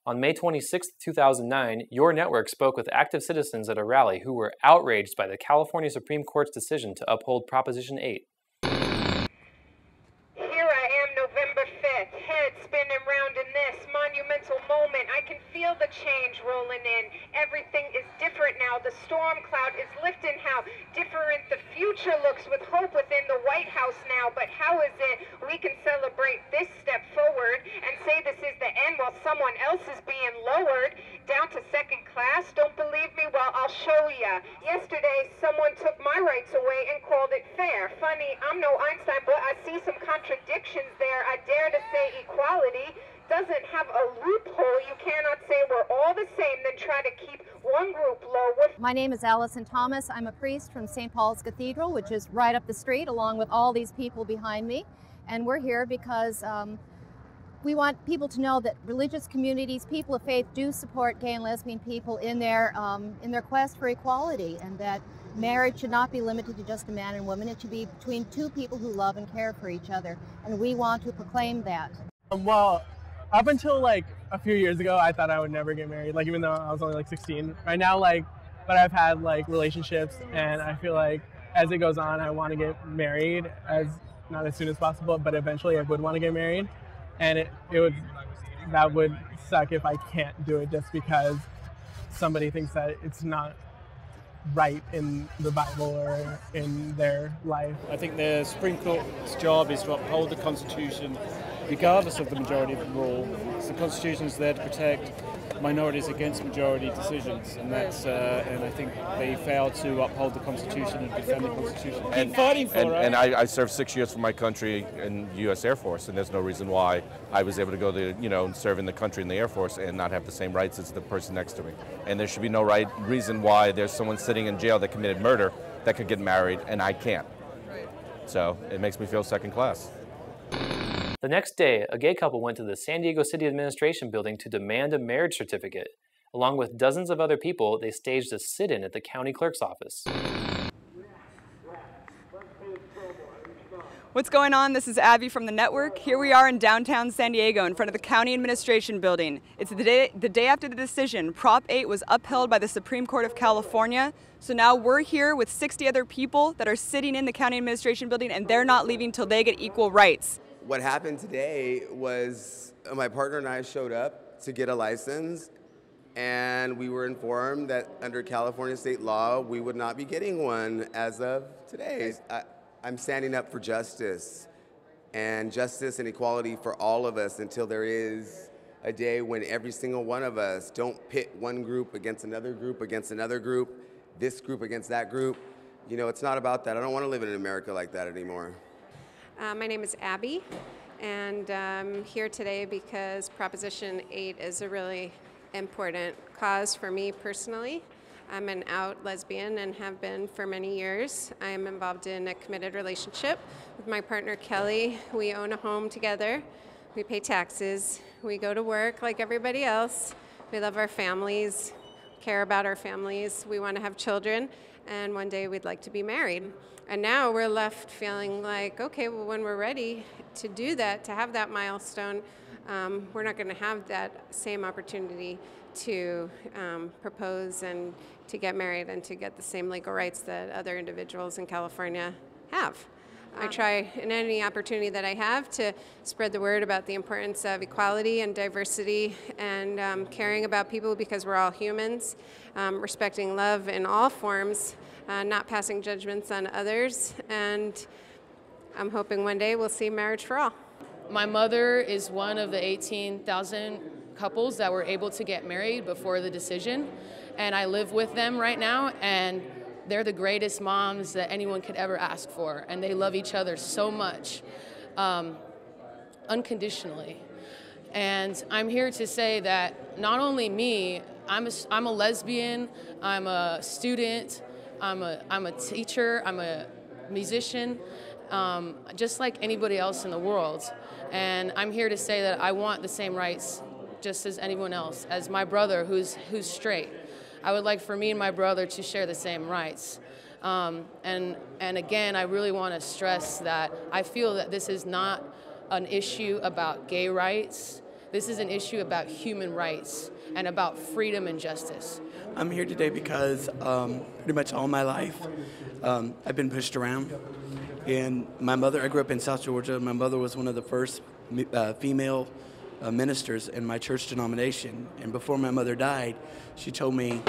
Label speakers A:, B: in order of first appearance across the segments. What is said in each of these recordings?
A: On May 26, 2009, your network spoke with active citizens at a rally who were outraged by the California Supreme Court's decision to uphold Proposition 8.
B: Here I am, November 5th, head spinning round in this monumental moment. I can feel the change rolling in. Everything is different now. The storm cloud is lifting. How different the future looks with hope within the White House now. But how is it we can celebrate this step forward and say this is the end while someone else is being lowered down to second class? Don't believe me? Well, I'll show ya. Yesterday, someone took my rights away and called it fair. Funny, I'm no Einstein, but I see some contradictions there. I dare to say equality doesn't have a loophole. You cannot say we're all the same, then try to keep one group low.
C: My name is Allison Thomas. I'm a priest from St. Paul's Cathedral, which is right up the street, along with all these people behind me. And we're here because we want people to know that religious communities, people of faith, do support gay and lesbian people in their quest for equality, and that marriage should not be limited to just a man and woman. It should be between two people who love and care for each other, and we want to proclaim that.
D: Well, up until like a few years ago, I thought I would never get married, like even though I was only like 16. Right now, but I've had like relationships, and I feel like as it goes on, I want to get married, not as soon as possible, but eventually I would want to get married. And that would suck if I can't do it just because somebody thinks that it's not right in the Bible or in their life.
E: I think the Supreme Court's job is to uphold the Constitution regardless of the majority rule. The Constitution is there to protect minorities against majority decisions, and I think they failed to uphold the Constitution and defend the Constitution.
F: And
E: fighting for, right?
F: And I served 6 years for my country in the U.S. Air Force, and there's no reason why I was able to go to, serve in the country in the Air Force and not have the same rights as the person next to me. And there should be no reason why there's someone sitting in jail that committed murder that could get married and I can't. So it makes me feel second class.
A: The next day, a gay couple went to the San Diego City Administration building to demand a marriage certificate. Along with dozens of other people, they staged a sit-in at the county clerk's office.
G: What's going on? This is Abby from the network. Here we are in downtown San Diego in front of the county administration building. It's the day after the decision. Prop 8 was upheld by the Supreme Court of California. So now we're here with 60 other people that are sitting in the county administration building, and they're not leaving till they get equal rights.
H: What happened today was my partner and I showed up to get a license, and we were informed that under California state law, we would not be getting one as of today. I'm standing up for justice and equality for all of us until there is a day when every single one of us don't pit one group against another group, this group against that group. It's not about that. I don't want to live in America like that anymore.
I: My name is Abby, and I'm here today because Proposition 8 is a really important cause for me personally. I'm an out lesbian and have been for many years. I am involved in a committed relationship with my partner Kelly. We own a home together. We pay taxes. We go to work like everybody else. We love our families, care about our families. We want to have children, and one day we'd like to be married. And now we're left feeling like, okay, well, when we're ready to do that, to have that milestone, we're not going to have that same opportunity to propose and to get married and to get the same legal rights that other individuals in California have. I try in any opportunity that I have to spread the word about the importance of equality and diversity and caring about people because we're all humans, respecting love in all forms, not passing judgments on others, and I'm hoping one day we'll see marriage for all.
J: My mother is one of the 18,000 couples that were able to get married before the decision, and I live with them right now, and they're the greatest moms that anyone could ever ask for, and they love each other so much, unconditionally. And I'm here to say that not only me, I'm a lesbian, I'm a student, I'm a teacher, I'm a musician, just like anybody else in the world. And I'm here to say that I want the same rights just as anyone else, as my brother who's straight. I would like for me and my brother to share the same rights. And again, I really want to stress that I feel that this is not an issue about gay rights. This is an issue about human rights and about freedom and justice.
K: I'm here today because pretty much all my life I've been pushed around. And my mother, I grew up in South Georgia. My mother was one of the first female ministers in my church denomination. And before my mother died, she told me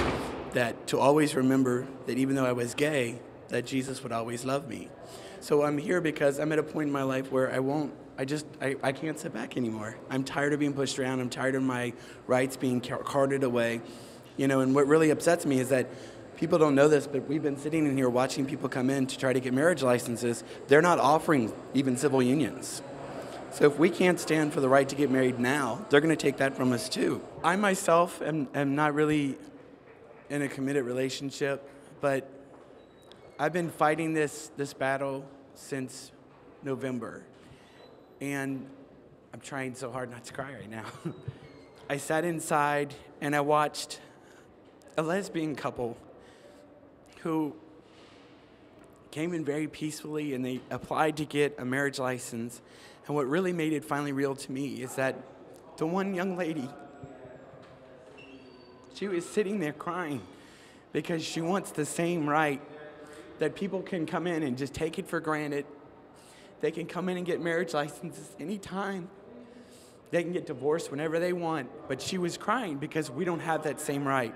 K: that to always remember that even though I was gay, that Jesus would always love me. So I'm here because I'm at a point in my life where I can't sit back anymore. I'm tired of being pushed around. I'm tired of my rights being carted away. You know, and what really upsets me is that people don't know this, but we've been sitting in here watching people come in to try to get marriage licenses. They're not offering even civil unions. So if we can't stand for the right to get married now, they're going to take that from us too. I myself am not really in a committed relationship, but I've been fighting this battle since November. And I'm trying so hard not to cry right now. I sat inside and I watched a lesbian couple who came in very peacefully and they applied to get a marriage license. And what really made it finally real to me is that the one young lady, she was sitting there crying because she wants the same right that people can come in and just take it for granted. They can come in and get marriage licenses anytime. They can get divorced whenever they want. But she was crying because we don't have that same right.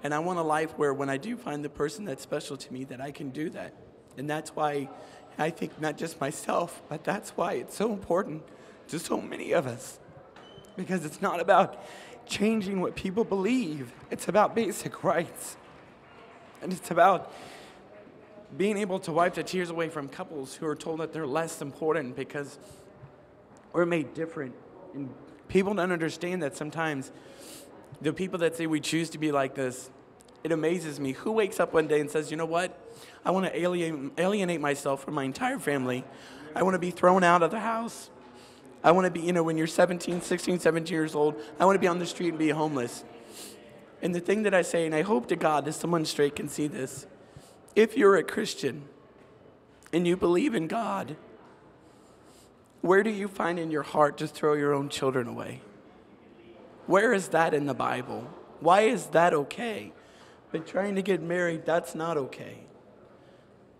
K: And I want a life where when I do find the person that's special to me, that I can do that. And that's why I think not just myself, but that's why it's so important to so many of us. Because it's not about changing what people believe. It's about basic rights. And it's about being able to wipe the tears away from couples who are told that they're less important because we're made different. And people don't understand that sometimes the people that say we choose to be like this, it amazes me. Who wakes up one day and says, you know what? I want to alienate myself from my entire family. I want to be thrown out of the house. I want to be, when you're 16, 17 years old, I want to be on the street and be homeless. And the thing that I say, and I hope to God that someone straight can see this, if you're a Christian and you believe in God, where do you find in your heart to throw your own children away? Where is that in the Bible? Why is that okay? But trying to get married, that's not okay.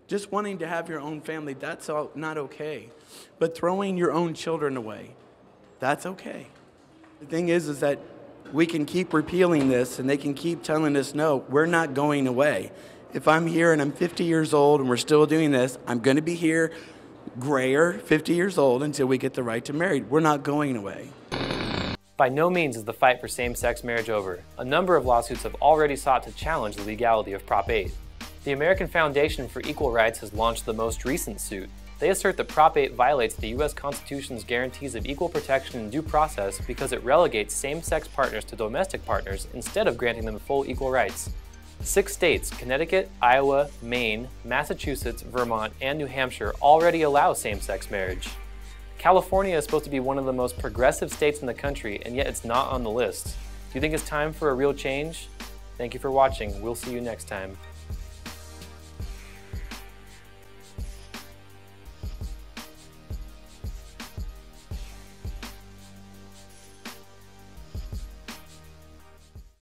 K: Just wanting to have your own family, that's not okay. But throwing your own children away, that's okay. The thing is that we can keep repealing this and they can keep telling us, no, we're not going away. If I'm here and I'm 50 years old and we're still doing this, I'm going to be here grayer, 50 years old, until we get the right to marry. We're not going away.
A: By no means is the fight for same-sex marriage over. A number of lawsuits have already sought to challenge the legality of Prop 8. The American Foundation for Equal Rights has launched the most recent suit. They assert that Prop 8 violates the U.S. Constitution's guarantees of equal protection and due process because it relegates same-sex partners to domestic partners instead of granting them full equal rights. 6 states, Connecticut, Iowa, Maine, Massachusetts, Vermont, and New Hampshire already allow same-sex marriage. California is supposed to be one of the most progressive states in the country, and yet it's not on the list. Do you think it's time for a real change? Thank you for watching. We'll see you next time.